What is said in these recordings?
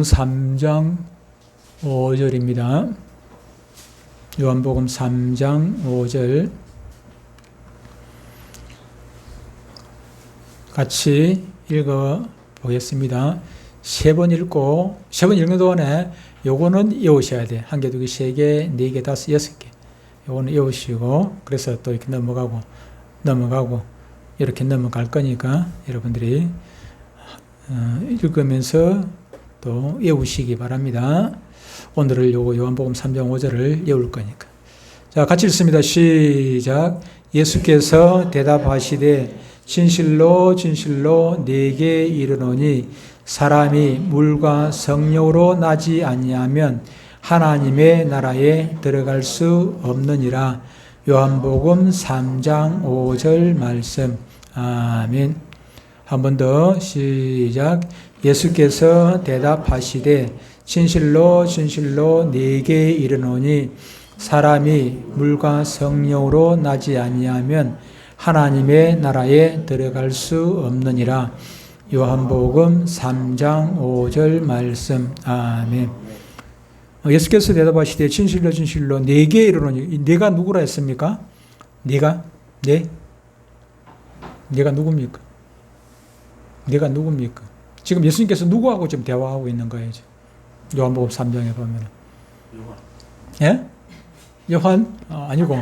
3장 5절입니다. 요한복음 3장 5절 같이 읽어 보겠습니다. 세 번 읽고, 세 번 읽는 동안에 요거는 외우셔야 돼. 한 개, 두 개, 세 개, 네 개, 다섯, 여섯 개. 요거는 외우시고, 그래서 또 이렇게 넘어가고, 이렇게 넘어갈 거니까 여러분들이 읽으면서 또 외우시기 바랍니다. 오늘을 요거 요한복음 3장 5절을 외울 거니까. 자, 같이 읽습니다. 시작. 예수께서 대답하시되 진실로 진실로 네게 이르노니 사람이 물과 성령으로 나지 아니하면 하나님의 나라에 들어갈 수 없느니라. 요한복음 3장 5절 말씀. 아멘. 한 번 더 시작. 예수께서 대답하시되 진실로 진실로 네게 이르노니 사람이 물과 성령으로 나지 아니하면 하나님의 나라에 들어갈 수 없느니라. 요한복음 3장 5절 말씀. 아멘. 예수께서 대답하시되 진실로 진실로 네게 이르노니, 네가 누구라 했습니까? 네가? 네? 네가 누굽니까? 네가 누굽니까? 지금 예수님께서 누구하고 지금 대화하고 있는 거예요? 지금. 요한복음 3장에 보면. 예? 요한? 아니고.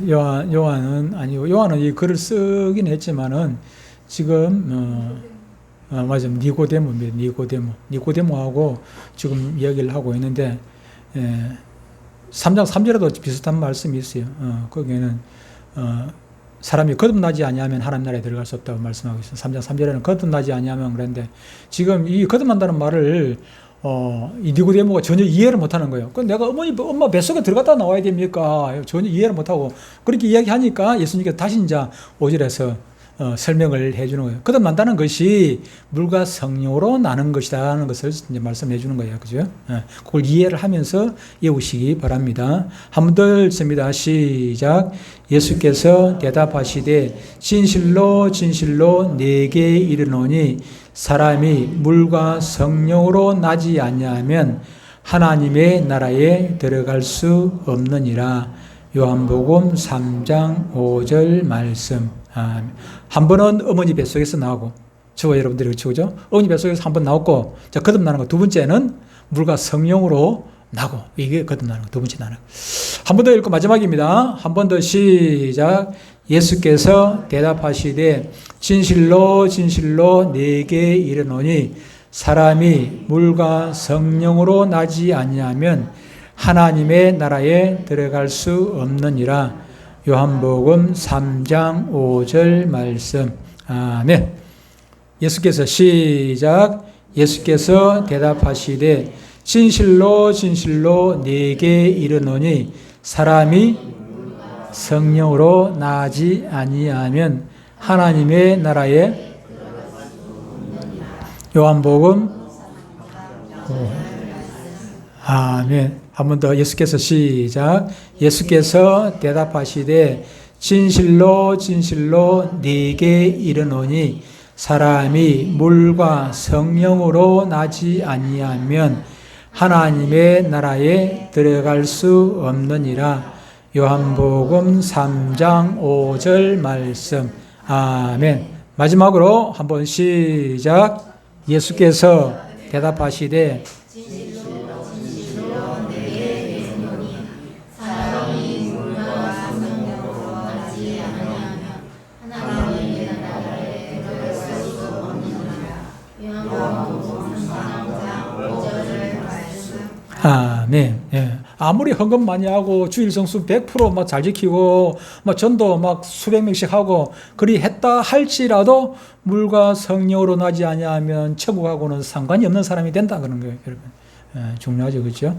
요한은 아니고, 요한은 이 글을 쓰긴 했지만은 지금 맞아, 니고데모하고 지금 이야기를 하고 있는데 3장 3절에도 비슷한 말씀이 있어요. 거기에는 사람이 거듭나지 아니하면 하나님 나라에 들어갈 수 없다고 말씀하고 있어요. 3장 3절에는 거듭나지 아니하면 그랬는데 지금 이 거듭난다는 말을 이 니고데모가 전혀 이해를 못하는 거예요. 그 내가 엄마 뱃속에 들어갔다 나와야 됩니까? 전혀 이해를 못하고 그렇게 이야기하니까 예수님께서 다시 이제 5절에서 설명을 해주는 거예요. 거듭난다는 것이 물과 성령으로 나는 것이다 하는 것을 이제 말씀해 주는 거예요. 그죠? 그걸 이해를 하면서 외우시기 바랍니다. 한 번 더 읽습니다. 시작. 예수께서 대답하시되 진실로 진실로 네게 이르노니 사람이 물과 성령으로 나지 아니하면 하나님의 나라에 들어갈 수 없느니라. 요한복음 3장 5절 말씀. 한 번은 어머니 뱃속에서 나오고, 저와 여러분들이 그렇죠? 어머니 뱃속에서 한 번 나왔고, 자, 거듭나는 거. 두 번째는 물과 성령으로 나고, 이게 거듭나는 거. 두 번째 나는 거. 한 번 더 읽고 마지막입니다. 한 번 더 시작. 예수께서 대답하시되 진실로 진실로 네게 이르노니 사람이 물과 성령으로 나지 아니하면 하나님의 나라에 들어갈 수 없느니라. 요한복음 3장 5절 말씀. 아멘. 예수께서 시작. 예수께서 대답하시되 진실로 진실로 네게 이르노니 사람이 성령으로 나지 아니하면 하나님의 나라에 요한복음 아멘. 한 번 더 예수께서 시작. 예수께서 대답하시되 진실로 진실로 네게 이르노니 사람이 물과 성령으로 나지 아니하면 하나님의 나라에 들어갈 수 없느니라. 요한복음 3장 5절 말씀. 아멘. 마지막으로 한번 시작. 예수께서 대답하시되 아멘. 예. 아무리 헌금 많이 하고 주일 성수 100% 막 잘 지키고 막 전도 막 수백 명씩 하고 그리 했다 할지라도 물과 성령으로 나지 아니하면 천국하고는 상관이 없는 사람이 된다 그런 거예요, 여러분. 중요하죠, 그렇죠?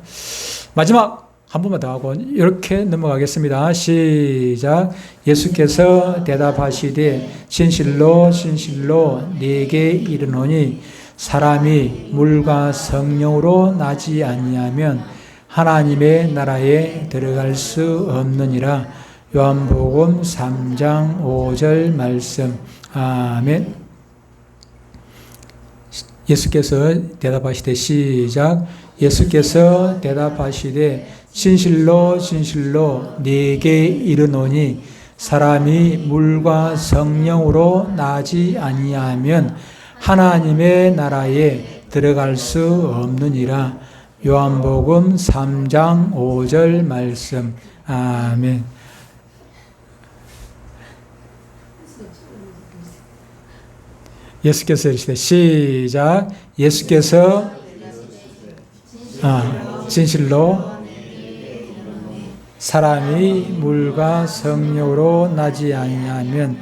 마지막 한 번만 더 하고 이렇게 넘어가겠습니다. 시작. 예수께서 대답하시되 진실로 진실로 네게 이르노니 사람이 물과 성령으로 나지 아니하면 하나님의 나라에 들어갈 수 없느니라. 요한복음 3장 5절 말씀. 아멘. 예수께서 대답하시되 시작. 예수께서 대답하시되 진실로 진실로 네게 이르노니 사람이 물과 성령으로 나지 아니하면 하나님의 나라에 들어갈 수 없느니라. 요한복음 3장 5절 말씀. 아멘. 예수께서 이르시되 시작. 예수께서 진실로 사람이 물과 성령으로 나지 아니하면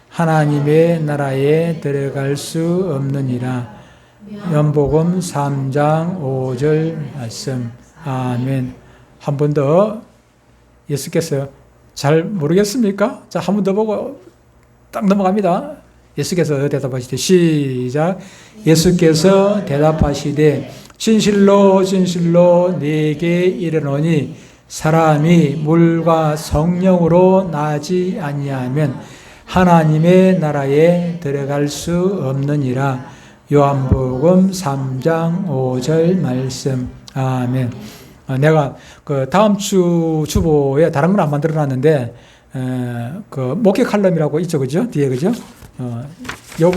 하나님의 나라에 들어갈 수 없느니라. 요한복음 3장 5절 말씀. 아멘. 한 번 더. 예수께서 잘 모르겠습니까? 자, 한 번 더 보고 딱 넘어갑니다. 예수께서 대답하시되 시작. 예수께서 대답하시되 진실로 진실로 네게 이르노니 사람이 물과 성령으로 나지 아니하면 하나님의 나라에 들어갈 수 없느니라. 요한복음 3장 5절 말씀. 아멘. 내가 그 다음 주 주보에 다른 건 안 만들어 놨는데 그 목회 칼럼이라고 있죠, 그죠? 뒤에, 그죠? 요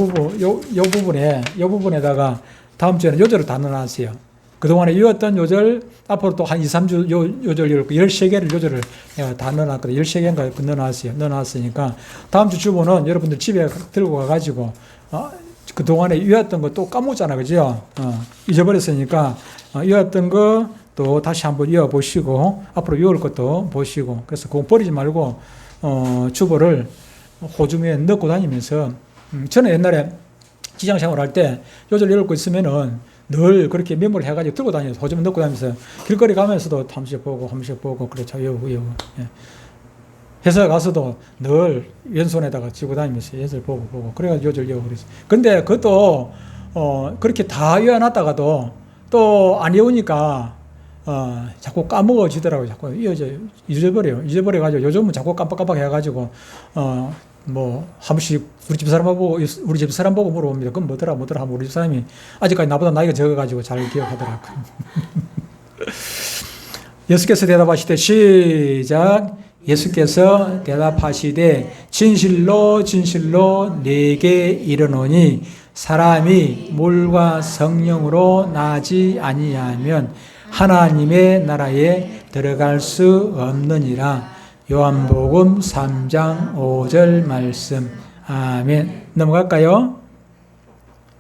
부분에다가 다음 주에는 요절을 다 넣어놨어요. 그동안에 이었던 요절, 앞으로 또 한 2, 3주 요절, 13개를 요절을 내가 다 넣어놨거든요. 13개인가 넣어놨으니까 다음 주 주보는 여러분들 집에 들고 가가지고, 그동안에 이었던 거 또 까먹었잖아, 그죠? 잊어버렸으니까, 이었던 거 또 다시 한번 이어보시고, 앞으로 이을 것도 보시고, 그래서 그거 버리지 말고, 주보를 호주머니에 넣고 다니면서, 저는 옛날에 직장 생활할 때 요절 이럴 거 있으면은 늘 그렇게 메모를 해가지고 들고 다녀서 호주머니 넣고 다니면서 길거리 가면서도 한 번씩 보고, 그래, 외우고. 예. 회사 가서도 늘 왼손에다가 쥐고 다니면서 예절 보고, 그래가지고 요절 외우고 그랬어요. 근데 그것도, 그렇게 다 외워놨다가도 또 안 외우니까, 자꾸 까먹어지더라고요. 자꾸 잊어버려가지고 요즘은 자꾸 깜빡깜빡 해가지고, 한 번씩 우리 집 사람 보고 물어봅니다. 그건 뭐더라 하면 우리 집 사람이 아직까지 나보다 나이가 적어가지고 잘 기억하더라고요. 예수께서 대답하시되 시작. 예수께서 대답하시되 진실로 진실로 네게 이르노니 사람이 물과 성령으로 나지 아니하면 하나님의 나라에 들어갈 수 없느니라. 요한복음 3장 5절 말씀. 아멘. 넘어갈까요?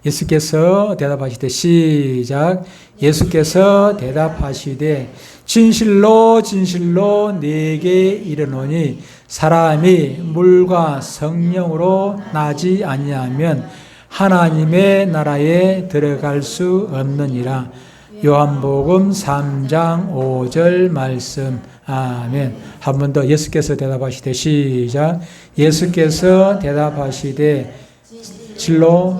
예수께서 대답하시되 시작. 예수께서 대답하시되 진실로 진실로 네게 이르노니 사람이 물과 성령으로 나지 아니하면 하나님의 나라에 들어갈 수 없느니라. 요한복음 3장 5절 말씀. 아멘. 한 번 더. 예수께서 대답하시되 시작. 예수께서 대답하시되 진실로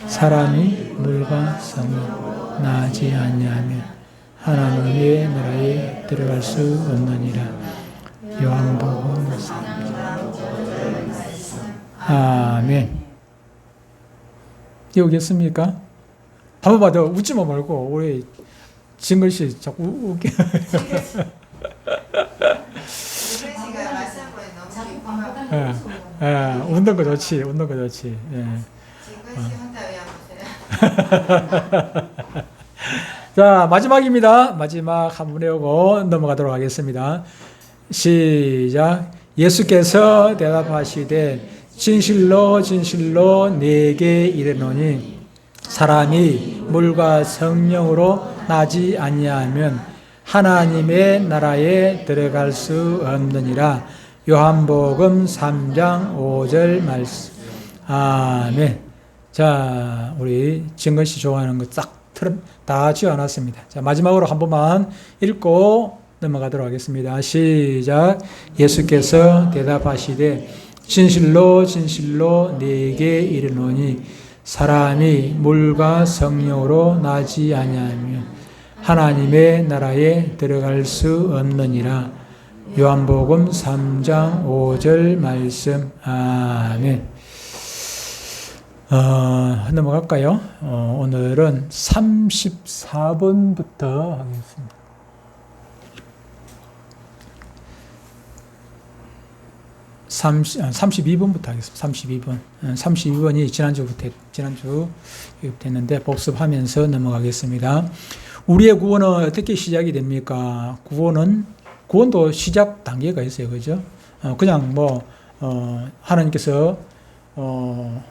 사람이 물과 성령으로 나지 아니하면 하나님의 나라에 들어갈 수 없느니라. 요한복음 3장 5절 말씀. 아멘. 이해오겠습니까? 한 번만 더 웃지만 말고 우리 진글씨 자꾸 웃게. 웃는 거 좋지. 예. 자, 마지막입니다. 마지막 한번 외우고 넘어가도록 하겠습니다. 시작. 예수께서 대답하시되 진실로 진실로 네게 이르노니 사람이 물과 성령으로 나지 아니하면 하나님의 나라에 들어갈 수 없느니라. 요한복음 3장 5절 말씀. 아멘. 자, 우리 진건씨 좋아하는 거 다 지어놨습니다. 자, 마지막으로 한 번만 읽고 넘어가도록 하겠습니다. 시작. 예수께서 대답하시되 진실로 진실로 네게 이르노니 사람이 물과 성령으로 나지 아니하면 하나님의 나라에 들어갈 수 없느니라. 요한복음 3장 5절 말씀. 아멘. 넘어갈까요? 오늘은 34번부터 하겠습니다. 32번부터 하겠습니다. 32번. 32번이 지난주 됐는데 복습하면서 넘어가겠습니다. 우리의 구원은 어떻게 시작이 됩니까? 구원도 시작 단계가 있어요. 그죠? 그냥 하나님께서, 너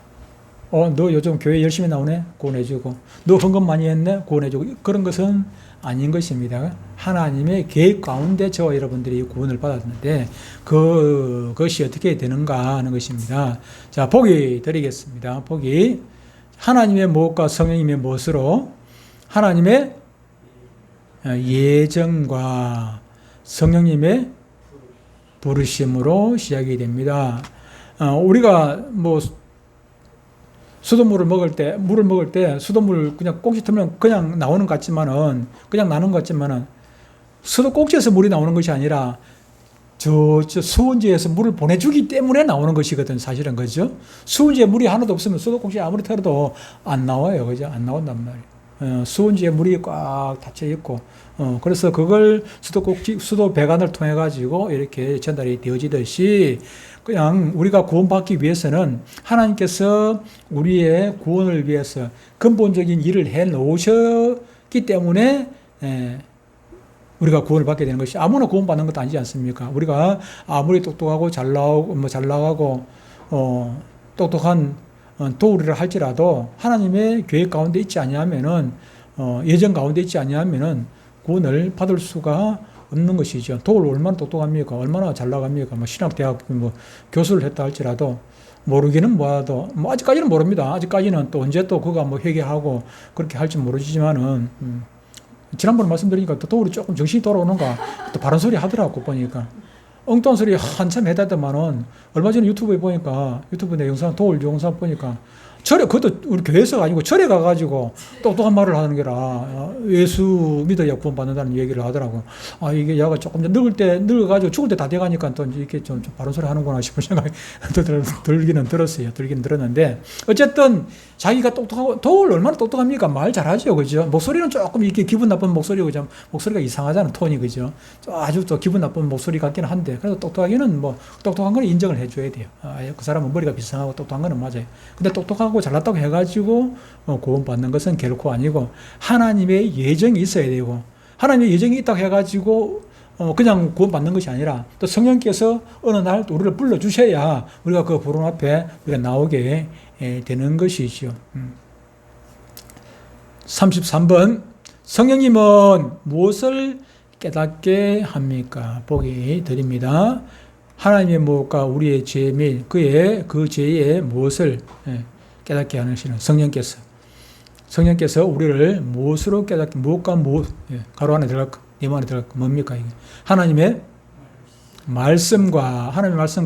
요즘 교회 열심히 나오네? 구원해주고. 너 헌금 많이 했네? 구원해주고. 그런 것은 아닌 것입니다. 하나님의 계획 가운데 저와 여러분들이 구원을 받았는데, 그것이 어떻게 되는가 하는 것입니다. 자, 보기 드리겠습니다. 보기. 하나님의 무엇과 성령님의 무엇으로? 하나님의 예정과 성령님의 부르심으로 시작이 됩니다. 우리가 물을 먹을 때 수돗물 그냥 꼭지 틀면 그냥 나오는 것 같지만은, 수도 꼭지에서 물이 나오는 것이 아니라 저 수온지에서 물을 보내주기 때문에 나오는 것이거든, 사실은. 그죠? 수온지에 물이 하나도 없으면 수도 꼭지 아무리 털어도 안 나와요. 그죠? 안 나온단 말이에요. 수온지에 물이 꽉 닫혀 있고, 그래서 그걸 수도 배관을 통해 가지고 이렇게 전달이 되어지듯이, 그냥 우리가 구원받기 위해서는 하나님께서 우리의 구원을 위해서 근본적인 일을 해 놓으셨기 때문에 우리가 구원을 받게 되는 것이, 아무나 구원받는 것도 아니지 않습니까? 우리가 아무리 똑똑하고 잘 나가고 똑똑한 도우리를 할지라도 하나님의 계획 가운데 있지 아니하면은, 예정 가운데 있지 아니하면은 구원을 받을 수가 없는 것이죠. 도우를 얼마나 똑똑합니까? 얼마나 잘 나갑니까? 신학대학 교수를 했다 할지라도 모르기는 뭐라도, 아직까지는 모릅니다. 아직까지는 또 언제 또 그가 회개하고 그렇게 할지 모르지만은, 지난번에 말씀드리니까 또 도우리 조금 정신이 돌아오는가, 또 바른 소리 하더라고, 보니까. 엉뚱한 소리 한참 해대더만은, 얼마 전에 유튜브에 보니까, 유튜브 내 영상, 도울 영상 보니까, 그것도 우리 교회에서가 아니고 절에 가가지고 똑똑한 말을 하는 게라, 예수 믿어야 구원받는다는 얘기를 하더라고. 이게 야가 조금 늙어가지고 죽을 때 다 돼가니까 또 이렇게 좀 바른 소리 하는구나 싶은 생각이 들기는 들었는데, 어쨌든 자기가 똑똑하고, 도울 얼마나 똑똑합니까? 말 잘하죠. 그죠? 목소리는 조금 이렇게 기분 나쁜 목소리고, 목소리가 이상하잖아, 톤이. 그죠? 아주 또 기분 나쁜 목소리 같긴 한데, 그래도 똑똑하기는 똑똑한 건 인정을 해줘야 돼요. 그 사람은 머리가 비상하고 똑똑한 거는 맞아요. 근데 똑똑하고 잘났다고 해가지고 구원받는 것은 결코 아니고, 하나님의 예정이 있어야 되고, 하나님의 예정이 있다고 해가지고 그냥 구원받는 것이 아니라, 또 성령께서 어느 날 우리를 불러주셔야 우리가 그 보름 앞에 우리가 나오게 되는 것이죠. 33번. 성령님은 무엇을 깨닫게 합니까? 보기 드립니다. 하나님의 무엇과 우리의 죄 및 그 죄의 무엇을 깨닫게 하시는 성령께서 우리를 무엇으로 깨닫게, 무엇과 무엇, 가로 안에 들어갈, 네모 안에 들어갈, 뭡니까 이게? 하나님의 말씀과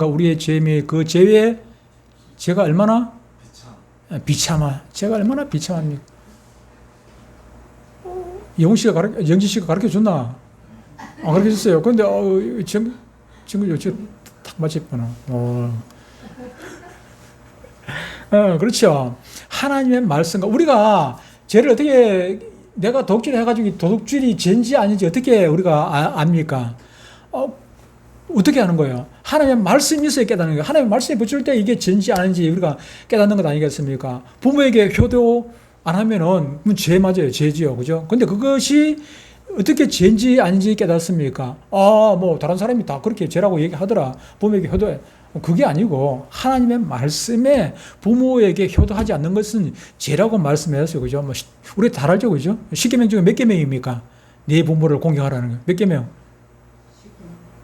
우리의 죄 및 그 죄의, 죄가 얼마나 제가 얼마나 비참합니까? 영지 씨가 가르쳐 줬나? 안 가르쳐 줬어요. 근데 친구 요즘 탁 맞췄구나. 그렇죠. 하나님의 말씀과, 우리가 죄를 어떻게, 내가 도둑질 해가지고 도둑질이 죄인지 아닌지 어떻게 우리가 압니까? 어떻게 하는 거예요? 하나님의 말씀이 있어야 깨닫는 거예요. 하나님의 말씀이 붙일 때 이게 죄인지 아닌지 우리가 깨닫는 것 아니겠습니까? 부모에게 효도 안 하면은 죄 맞아요. 죄지요. 그죠? 근데 그것이 어떻게 죄인지 아닌지 깨닫습니까? 다른 사람이 다 그렇게 죄라고 얘기하더라. 부모에게 효도해. 그게 아니고, 하나님의 말씀에 부모에게 효도하지 않는 것은 죄라고 말씀했어요. 그죠? 우리 다 알죠. 그죠? 10계명 중에 몇 계명입니까? 네 부모를 공경하라는 거. 몇 계명?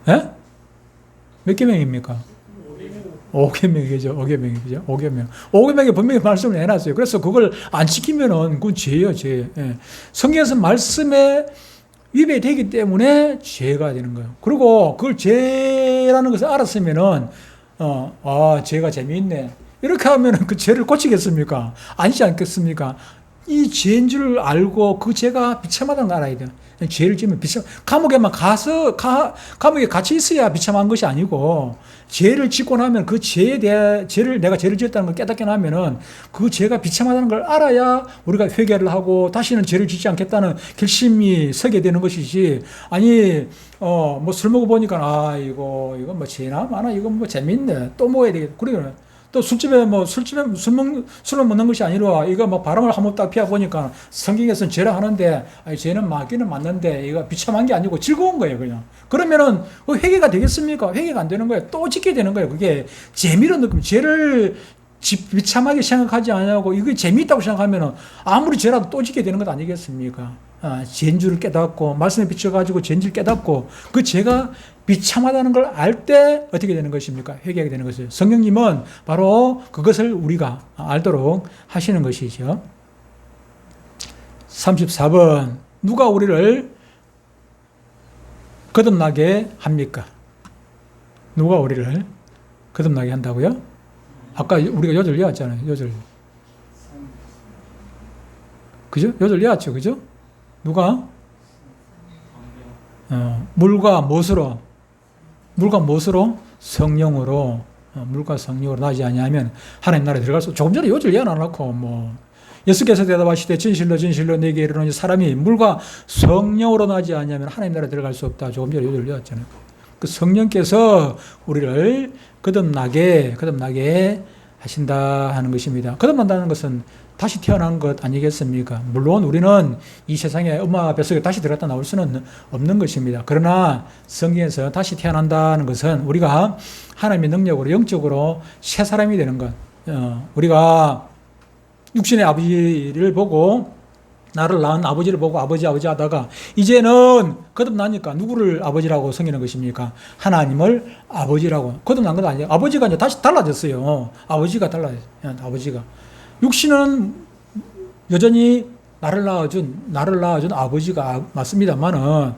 예? 몇 계명입니까? 5계명이죠. 5계명이죠. 5계명. 5계명에 분명히 말씀을 해놨어요. 그래서 그걸 안 지키면은 그건 죄예요, 죄. 성경에서 말씀에 위배되기 때문에 죄가 되는 거예요. 그리고 그걸 죄라는 것을 알았으면은, 죄가 재미있네. 이렇게 하면은 그 죄를 고치겠습니까? 아니지 않겠습니까? 이 죄인 줄 알고 그 죄가 비참하다는 걸 알아야 돼요. 죄를 지으면 감옥에만 감옥에 갇혀 있어야 비참한 것이 아니고, 죄를 짓고 나면 그 죄에 대해, 내가 죄를 지었다는 걸 깨닫게 나면은 그 죄가 비참하다는 걸 알아야 우리가 회개를 하고 다시는 죄를 짓지 않겠다는 결심이 서게 되는 것이지, 아니, 뭐 술 먹어보니까, 이거 뭐 죄나 많아, 이거 뭐 재밌네, 또 먹어야 되겠다. 그러면 또 술집을 먹는 것이 아니라, 이거 뭐 바람을 한번 딱 피워보니까 성경에서는 죄를 하는데, 아니, 죄는 맞기는 맞는데, 이거 비참한 게 아니고 즐거운 거예요, 그냥. 그러면은, 회개가 되겠습니까? 회개가 안 되는 거예요. 또 짓게 되는 거예요. 그게 재미로 느끼면, 죄를 비참하게 생각하지 않냐고, 이게 재미있다고 생각하면은, 아무리 죄라도 또 짓게 되는 것 아니겠습니까? 죄인 줄을 깨닫고, 말씀에 비춰가지고 죄인 줄 깨닫고, 그 죄가 비참하다는 걸 알 때 어떻게 되는 것입니까? 회개하게 되는 것이죠. 성령님은 바로 그것을 우리가 알도록 하시는 것이죠. 34번. 누가 우리를 거듭나게 합니까? 누가 우리를 거듭나게 한다고요? 아까 우리가 요절 외웠잖아요. 요절. 그죠? 요절 외웠죠. 그죠? 누가? 물과 무엇으로? 물과 무엇으로? 성령으로. 물과 성령으로 나지 아니하면 하나님 나라에 들어갈 수. 조금 전에 요절 외워놔놓고 뭐 예수께서 대답하시되 진실로 내게 이르노니 사람이 물과 성령으로 나지 아니하면 하나님 나라에 들어갈 수 없다. 조금 전에 요절 외웠잖아요. 그 성령께서 우리를 거듭나게 하신다 하는 것입니다. 거듭난다는 것은 다시 태어난 것 아니겠습니까? 물론 우리는 이 세상에 엄마 뱃속에 다시 들어갔다 나올 수는 없는 것입니다. 그러나 성경에서 다시 태어난다는 것은 우리가 하나님의 능력으로 영적으로 새 사람이 되는 것. 우리가 육신의 아버지를 보고, 나를 낳은 아버지를 보고 아버지 하다가 이제는 거듭나니까 누구를 아버지라고 섬기는 것입니까? 하나님을 아버지라고. 거듭난 건 아니에요. 아버지가 이제 다시 달라졌어요. 아버지가 달라졌어요. 아버지가. 육신은 여전히 나를 낳아준 아버지가 맞습니다만은,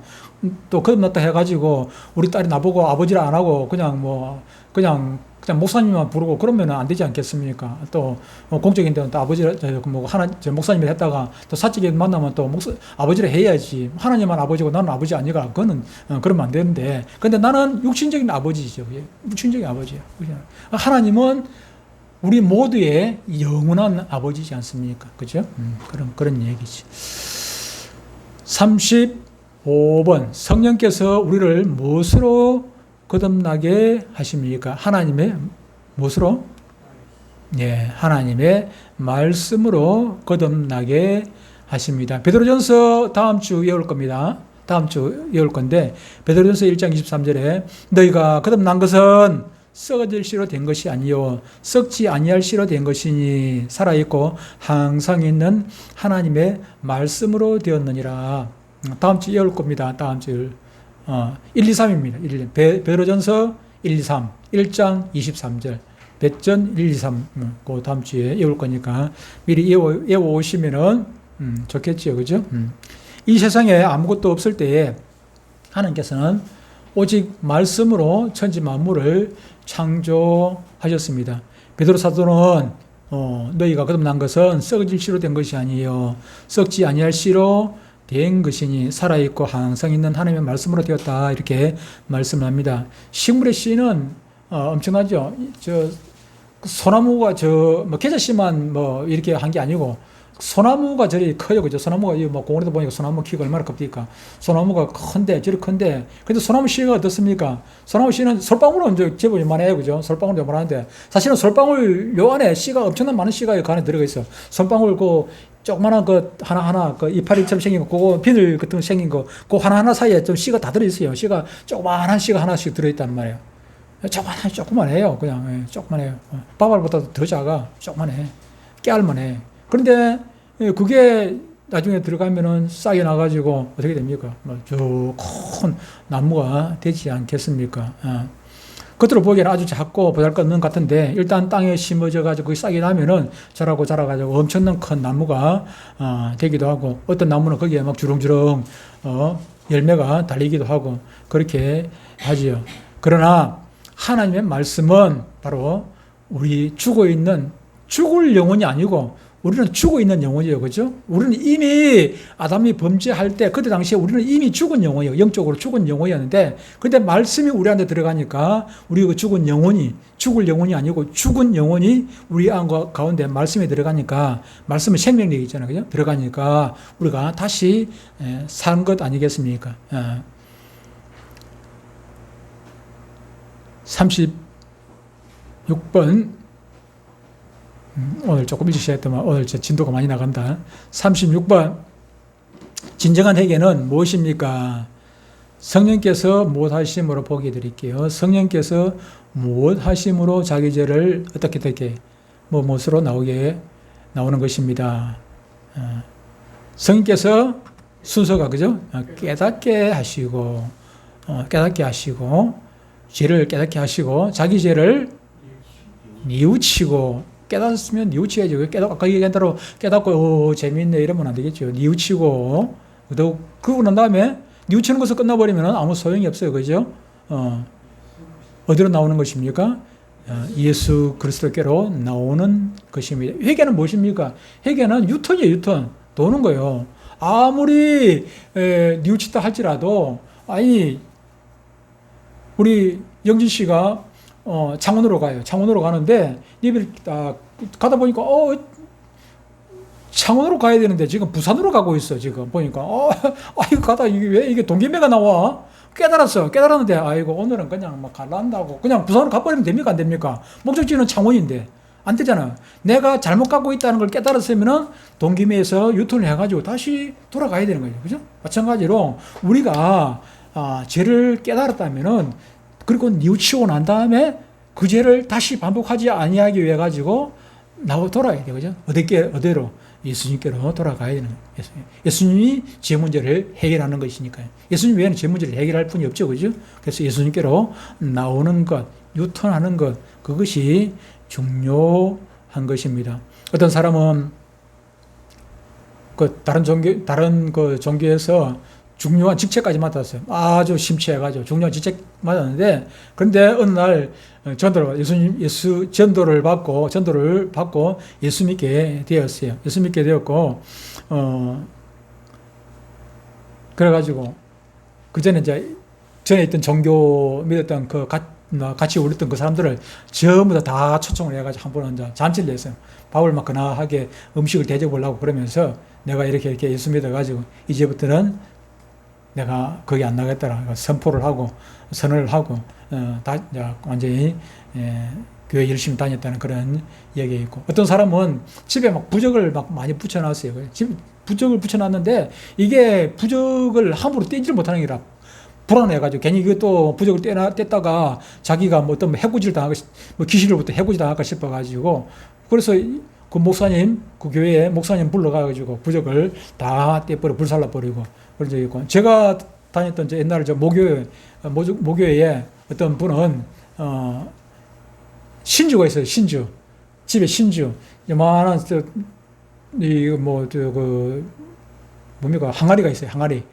또 거듭났다 해가지고 우리 딸이 나보고 아버지를 안 하고 그냥 목사님만 부르고 그러면 안 되지 않겠습니까? 또 공적인 데는 또 아버지를 목사님을 했다가 또 사적인 만나면 또 아버지를 해야지. 하나님만 아버지고 나는 아버지 아니가. 그거는 그러면 안 되는데, 근데 나는 육신적인 아버지죠. 육신적인 아버지야. 하나님은 우리 모두의 영원한 아버지지 않습니까? 그죠? 그런 얘기지. 35번. 성령께서 우리를 무엇으로 거듭나게 하십니까? 하나님의 무엇으로? 예, 하나님의 말씀으로 거듭나게 하십니다. 베드로전서 다음 주 외울 겁니다. 다음 주 외울 건데, 베드로전서 1장 23절에 너희가 거듭난 것은 썩어질 씨로 된 것이 아니요 썩지 아니할 씨로 된 것이니 살아있고 항상 있는 하나님의 말씀으로 되었느니라. 다음 주 외울 겁니다. 다음 주 1, 2, 3입니다. 베드로전서 1, 2, 3 1장 23절 배전 1, 2, 3 그 다음 주에 외울 거니까 미리 외워오시면은 좋겠지요. 그죠? 이 세상에 아무것도 없을 때에 하나님께서는 오직 말씀으로 천지 만물을 창조하셨습니다. 베드로 사도는 너희가 거듭난 것은 썩어질 씨로 된 것이 아니요 썩지 아니할 씨로 된 것이니 살아있고 항상 있는 하나님의 말씀으로 되었다. 이렇게 말씀을 합니다. 식물의 씨는 엄청나죠. 소나무가 계절씨만 이렇게 한 게 아니고 소나무가 저리 커요. 그죠? 소나무가 공원에도 보니까 소나무 키가 얼마나 큽니까? 소나무가 저리 큰데. 근데 소나무 씨가 어떻습니까? 소나무 씨는 솔방울은 제법 요만해요. 그죠? 솔방울 요만한데. 사실은 솔방울 요 안에 씨가 엄청난 많은 씨가 그 안에 들어가 있어. 솔방울 조그만한 하나하나 이파리처럼 생긴 거, 그거 비늘 같은 거 생긴 거, 그 하나하나 사이에 좀 씨가 다 들어있어요. 씨가 조그만한 씨가 하나씩 들어있단 말이에요. 조그만해요. 그냥 조그만해요. 밥알보다 더 작아. 조그만해. 깨알만해. 그런데 그게 나중에 들어가면은 싹이 나가지고 어떻게 됩니까? 쭉 큰 나무가 되지 않겠습니까? 겉으로 보기에는 아주 작고 보잘것없는 것 같은데 일단 땅에 심어져가지고 그 싹이 나면은 자라가지고 엄청난 큰 나무가 되기도 하고, 어떤 나무는 거기에 막 주렁주렁 열매가 달리기도 하고 그렇게 하지요. 그러나 하나님의 말씀은 바로 우리 죽을 영혼이 아니고 우리는 죽어 있는 영혼이에요. 그죠? 우리는 이미 아담이 범죄할 때, 그때 당시에 우리는 이미 죽은 영혼이에요. 영적으로 죽은 영혼이었는데, 근데 말씀이 우리한테 들어가니까, 우리 그 죽은 영혼이, 죽을 영혼이 아니고 죽은 영혼이 우리 안 가운데 말씀이 들어가니까, 말씀은 생명력이 있잖아요. 그죠? 들어가니까 우리가 다시 산 것 아니겠습니까? 36번. 오늘 조금 일찍 시작했더만 오늘 제 진도가 많이 나간다. 36번. 진정한 회개는 무엇입니까? 성령께서 무엇하심으로 보게 드릴게요. 성령께서 무엇하심으로 자기 죄를 어떻게 무엇으로 나오는 것입니다. 성령께서 순서가 그죠? 깨닫게 하시고 죄를 깨닫게 하시고 자기 죄를 뉘우치고 깨닫으면 뉘우쳐야죠. 아까 얘기한 대로 깨닫고 재미있네 이러면 안 되겠죠. 뉘우치고 그러고 난 다음에 뉘우치는 것을 끝나버리면 아무 소용이 없어요. 그죠? 어디로 나오는 것입니까? 예수 그리스도께로 나오는 것입니다. 회개는 무엇입니까? 회개는 유턴이에요. 유턴. 도는 거예요. 아무리 뉘우치다 할지라도 아니 우리 영진 씨가 창원으로 가요. 창원으로 가는데 입을 가다 보니까 창원으로 가야 되는데 지금 부산으로 가고 있어. 지금 보니까 이거 가다 이게 동기매가 나와. 깨달았는데 아이고 오늘은 그냥 뭐 갈란다고 그냥 부산으로 가버리면 됩니까 안 됩니까? 목적지는 창원인데 안 되잖아. 내가 잘못 가고 있다는 걸 깨달았으면은 동기매에서 유턴을 해가지고 다시 돌아가야 되는 거죠. 그죠? 마찬가지로 우리가 죄를 깨달았다면은 그리고 뉘우치고 난 다음에 그 죄를 다시 반복하지 아니하기 위해 가지고 돌아야 돼요. 그죠? 어디로? 예수님께로 돌아가야 되는 거예요. 예수님이 죄 문제를 해결하는 것이니까요. 예수님 외에는 죄 문제를 해결할 분이 없죠. 그죠? 그래서 예수님께로 나오는 것, 유턴하는 것, 그것이 중요한 것입니다. 어떤 사람은 다른 종교에서 중요한 직책까지 맡았어요. 아주 심취해가지고 중요한 직책 맡았는데, 그런데 어느 날 전도를 받고 예수 믿게 되었어요. 예수 믿게 되었고, 그래가지고, 그 전에 있던 종교 믿었던 같이 우렸던 그 사람들을 전부 다 초청을 해가지고 한 번은 잔치를 했어요. 밥을 막 근하게 음식을 대접을 하고 그러면서 내가 이렇게 예수 믿어가지고 이제부터는 내가 거기 안 나가겠다라 선포를 하고 선언을 하고 완전히 교회 열심히 다녔다는 그런 얘기가 있고, 어떤 사람은 집에 막 부적을 막 많이 붙여놨어요. 부적을 붙여놨는데 이게 부적을 함부로 떼지를 못하는 게라 불안해가지고 괜히 이것도 부적을 뗐다가 자기가 뭐 어떤 해코지를 당할까, 뭐 귀신으로부터 해코지 당할까 싶어가지고, 그래서 그 교회에 목사님 불러가지고 부적을 다 떼버려 불살라버리고 그런 적이 있고, 제가 다녔던 옛날에 모교회에 어떤 분은 신주가 있어요. 집에 신주 요만한 뭡니까 항아리가 있어요. 항아리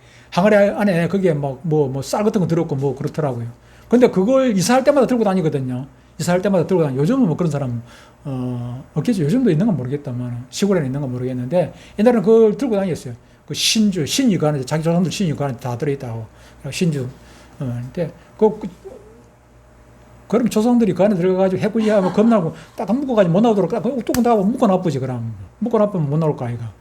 안에 거기에 뭐 쌀 같은 거 들었고 뭐 그렇더라고요. 근데 그걸 이사할 때마다 들고 다니거든요. 요즘은 뭐 그런 사람 없겠죠. 요즘도 있는 건 모르겠다만 시골에는 있는 건 모르겠는데 옛날에는 그걸 들고 다녔어요. 그 신유가 안에 자기 조상들 신유가 안에 다 들어있다고. 신주. 근데 그럼 조상들이 그 안에 들어가가지고 해코지하면 겁나고 딱 묶어가지고 못 나오도록 뚜껑 닫고 묶어놔쁘지. 그럼 묶어놔쁘면 못 나올 거 아이가.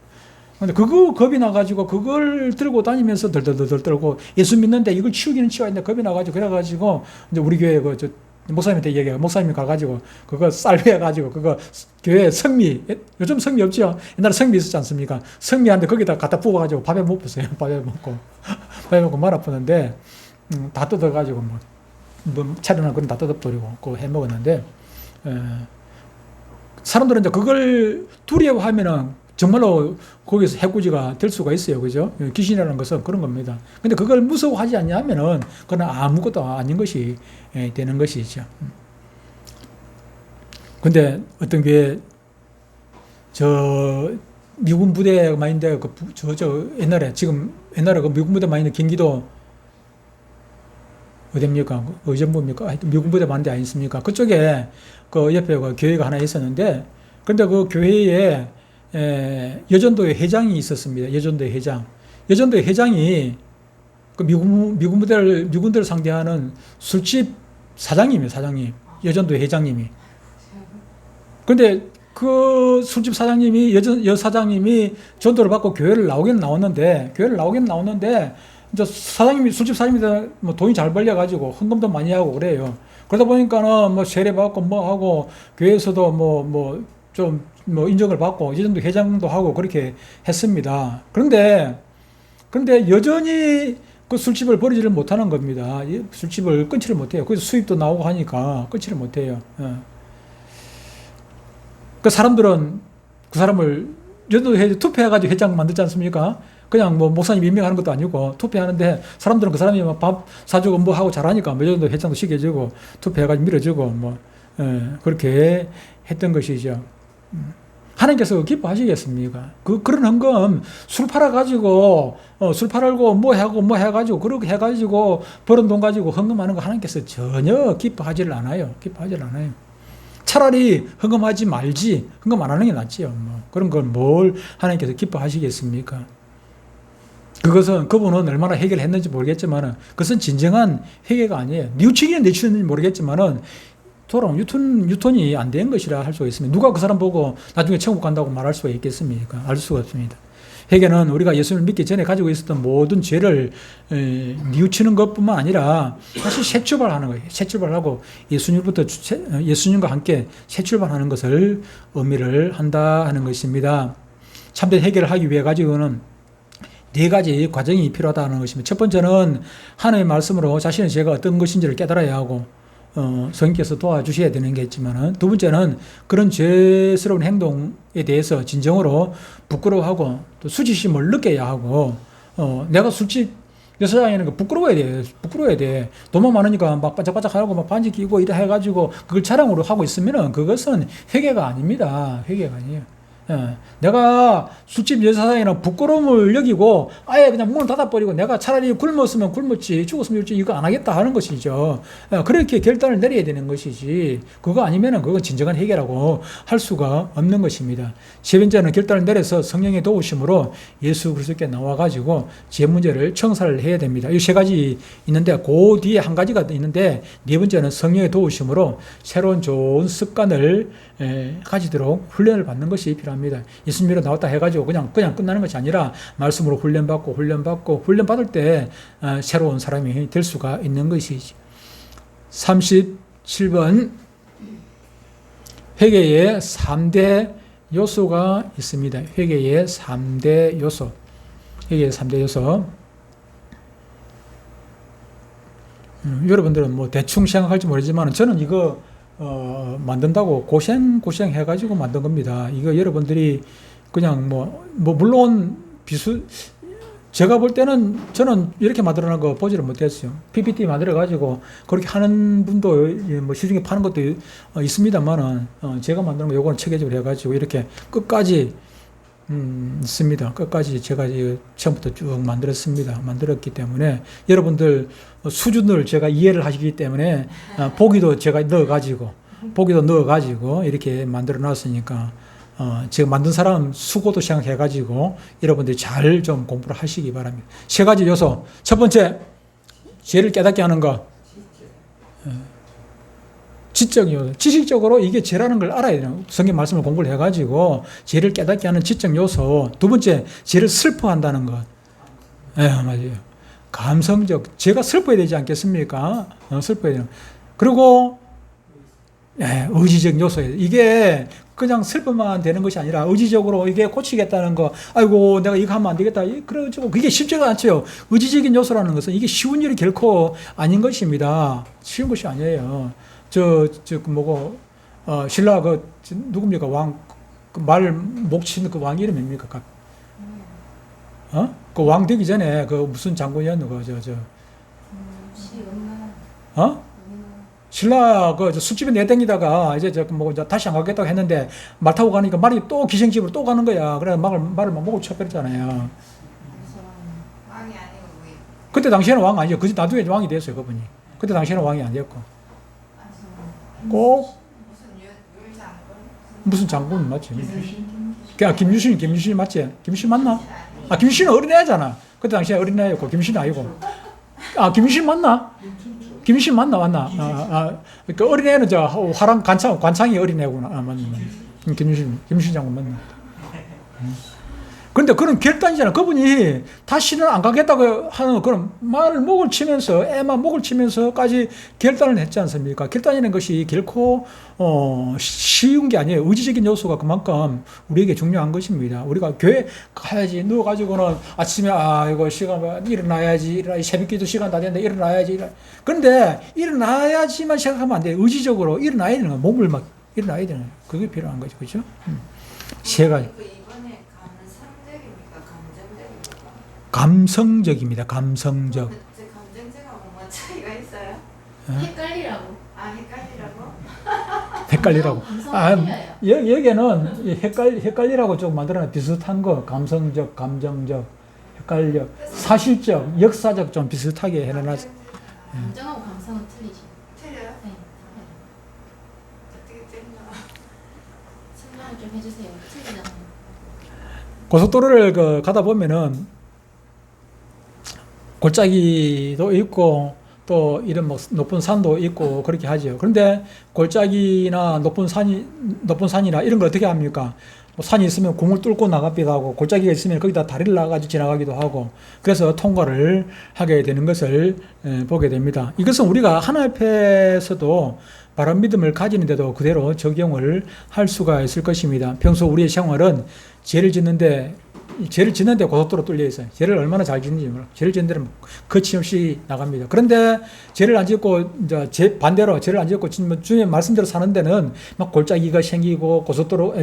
근데 그거 겁이 나가지고 그걸 들고 다니면서 덜덜덜 떨고 예수 믿는데 이걸 치우기는 치워야 되는데 겁이 나가지고 그래가지고 이제 우리 교회 목사님한테 얘기해요. 목사님이 가가지고 그거 쌀해가지고 그거 교회 성미, 요즘 성미 없죠? 옛날에 성미 있었지 않습니까? 성미한테 거기다 갖다 부어가지고 밥에 먹었어요. 밥에 먹고 말 아프는데 다 뜯어가지고 뭐 차려놓은 건 다 뜯어버리고 그거 해 먹었는데, 사람들은 이제 그걸 두려워하면은 정말로 거기서 해코지가 될 수가 있어요. 그죠? 귀신이라는 것은 그런 겁니다. 근데 그걸 무서워하지 않냐면은 그건 아무것도 아닌 것이 되는 것이죠. 근데 어떤 게 미군 부대가 많이 있는데 옛날에 그 미군 부대 많이 있는 경기도 어딥니까? 의정부입니까? 하여튼 미군 부대 많은 데 아니습니까? 그쪽에 그 옆에 그 교회가 하나 있었는데, 근데 그 교회에 여전도의 회장이 있었습니다. 여전도의 회장. 여전도의 회장이 그 미군들을 상대하는 술집 사장님이에요, 사장님. 여전도의 회장님이. 근데 그 술집 사장님이, 여 사장님이 전도를 받고 교회를 나오긴 나왔는데, 이제 술집 사장님이 뭐 돈이 잘 벌려가지고 헌금도 많이 하고 그래요. 그러다 보니까는 뭐 세례받고 뭐 하고, 교회에서도 뭐 인정을 받고, 여전도 회장도 하고 그렇게 했습니다. 그런데 여전히 그 술집을 버리지를 못하는 겁니다. 술집을 끊지를 못해요. 그래서 수입도 나오고 하니까 끊지를 못해요. 그 사람들은 그 사람을 여전도 투표해가지고 회장 만들지 않습니까? 그냥 뭐 목사님 임명하는 것도 아니고 투표하는데 사람들은 그 사람이 막 밥 사주고 뭐 하고 잘하니까 여전도 회장도 시켜주고 투표해가지고 밀어주고 뭐 그렇게 했던 것이죠. 하나님께서 기뻐하시겠습니까? 그런 헌금 술 팔아가지고 술 팔고 뭐 해가지고 그렇게 해가지고 벌은 돈 가지고 헌금하는 거 하나님께서 전혀 기뻐하지를 않아요. 차라리 헌금하지 말지, 헌금 안 하는 게 낫지요. 뭐 그런 걸 뭘 하나님께서 기뻐하시겠습니까? 그분은 얼마나 회개를 했는지 모르겠지만은 그것은 진정한 회개가 아니에요. 뉘우치기는 뉘우치는지 모르겠지만은 돌아온 유턴이 안 된 것이라 할 수가 있습니다. 누가 그 사람 보고 나중에 천국 간다고 말할 수가 있겠습니까? 알 수가 없습니다. 회개는 우리가 예수를 믿기 전에 가지고 있었던 모든 죄를 뉘우치는 것뿐만 아니라 사실 새 출발하는 거예요. 새 출발하고 예수님과 함께 새 출발하는 것을 의미를 한다 하는 것입니다. 참된 회개를 하기 위해 가지고는 4가지 과정이 필요하다는 것입니다. 첫 번째는 하나님의 말씀으로 자신의 죄가 어떤 것인지를 깨달아야 하고 성령께서 도와주셔야 되는 게 있지만은, 두 번째는 그런 죄스러운 행동에 대해서 진정으로 부끄러워하고 또 수치심을 느껴야 하고, 내가 술집 여사장이라는 거 부끄러워야 돼. 돈만 많으니까 막 반짝반짝하고 막 반지 끼고 이래 해가지고 그걸 자랑으로 하고 있으면은 그것은 회개가 아닙니다. 회개가 아니에요. 내가 술집 여사장이랑 부끄러움을 여기고 아예 그냥 문을 닫아버리고 내가 차라리 굶었으면 굶었지 죽었으면 죽지 이거 안 하겠다 하는 것이죠. 그렇게 결단을 내려야 되는 것이지, 그거 아니면은 그건 진정한 회개라고 할 수가 없는 것입니다. 세 번째는 결단을 내려서 성령의 도우심으로 예수 그리스도께 나와가지고 제 문제를 청사를 해야 됩니다. 이 3가지 있는데 그 뒤에 한 가지가 있는데, 네 번째는 성령의 도우심으로 새로운 좋은 습관을 가지도록 훈련을 받는 것이 필요합니다. 예수님으로 나왔다 해가지고 그냥 끝나는 것이 아니라 말씀으로 훈련받고 훈련받을 때 새로운 사람이 될 수가 있는 것이지. 37번 회개의 3대 요소가 있습니다. 회개의 3대 요소. 여러분들은 뭐 대충 생각할지 모르지만 저는 이거 만든다고 고생 해가지고 만든 겁니다. 이거 여러분들이 그냥 물론 제가 볼 때는 저는 이렇게 만들어놓은 거 보지를 못했어요. PPT 만들어가지고 그렇게 하는 분도 뭐 시중에 파는 것도 있습니다만은 제가 만드는 거 요거는 체계적으로 해가지고 이렇게 끝까지 있습니다. 끝까지 제가 처음부터 쭉 만들었기 때문에 여러분들 수준을 제가 이해를 하시기 때문에 보기도 넣어가지고 이렇게 만들어 놨으니까 제가 만든 사람 수고도 생각해가지고 여러분들이 잘 좀 공부를 하시기 바랍니다. 3가지 요소. 첫 번째, 죄를 깨닫게 하는 것. 지적 요소. 지식적으로 이게 죄라는 걸 알아야 돼요. 성경 말씀을 공부를 해가지고 죄를 깨닫게 하는 지적 요소. 두 번째, 죄를 슬퍼한다는 것. 맞아요. 감성적. 죄가 슬퍼야 되지 않겠습니까? 슬퍼야 돼요. 그리고 의지적 요소예요. 이게 그냥 슬퍼만 되는 것이 아니라 의지적으로 이게 고치겠다는 거, 아이고 내가 이거 하면 안 되겠다, 그래가지고 그게 쉽지가 않죠. 의지적인 요소라는 것은 이게 쉬운 일이 결코 아닌 것입니다. 쉬운 것이 아니에요. 신라 누굽니까? 목 치는 그 왕 이름 뭡니까? 그 왕 되기 전에 무슨 장군이었노? 신라 술집에 내댕기다가 이제 다시 안 가겠다고 했는데 말 타고 가니까 말이 또 기생집으로 또 가는 거야. 그래 말을 막 목을 쳐버렸잖아요. 왕이 아니고 그때 당시에는 왕 아니죠. 그 나중에 왕이 됐어요, 그분이. 그때 당시에는 왕이 아니었고. 꼭 무슨 장군 맞지? 김유신이 맞지? 김유신 맞나? 김유신은 어린애잖아. 그때 당시에 어린애였고, 김유신은 아니고. 김유신 맞나? 김유신 맞나? 그 어린애는 화랑 관창이 어린애구나. 맞네. 김유신 장군 맞나? 근데 그런 결단이잖아. 그분이 다시는 안 가겠다고 하는 그런 말을 목을 치면서, 애만 목을 치면서까지 결단을 했지 않습니까? 결단이라는 것이 결코, 쉬운 게 아니에요. 의지적인 요소가 그만큼 우리에게 중요한 것입니다. 우리가 교회 가야지, 누워가지고는 아침에, 이거 시간, 일어나야지, 새벽 기도 시간 다 됐는데 일어나야지. 그런데 일어나야지만 생각하면 안 돼. 의지적으로 일어나야 되는 거야. 몸을 막 일어나야 되는 거야. 그게 필요한 거죠. 그죠? 세 가지. 감성적입니다. 감성적. 감정적하고 뭐 차이가 있어요? 헷갈리라고. 헷갈리라고? 여기에는 헷갈리라고 좀 만들어놔. 비슷한 거. 감성적, 감정적, 헷갈려. 사실적, 역사적 좀 비슷하게 해놔놨어. 감정하고 감성은 틀리지. 틀려요? 네. 어떻게 틀려? 설명을 좀 해주세요. 틀리잖아요. 고속도로를 가다 보면은 골짜기도 있고 또 이런 뭐 높은 산도 있고 그렇게 하죠. 그런데 골짜기나 높은 산이나 이런 걸 어떻게 합니까? 뭐 산이 있으면 공을 뚫고 나가기도 하고 골짜기가 있으면 거기다 다리를 나가지고 지나가기도 하고 그래서 통과를 하게 되는 것을 보게 됩니다. 이것은 우리가 하나님 앞에서도 바른 믿음을 가지는데도 그대로 적용을 할 수가 있을 것입니다. 평소 우리의 생활은 죄를 짓는데 고속도로 뚫려 있어요. 죄를 얼마나 잘 짓는지 몰라. 죄를 짓는 데는 거침없이 나갑니다. 그런데 죄를 안 짓고 이제 반대로 죄를 안 짓고 주님 말씀대로 사는 데는 막 골짜기가 생기고 고속도로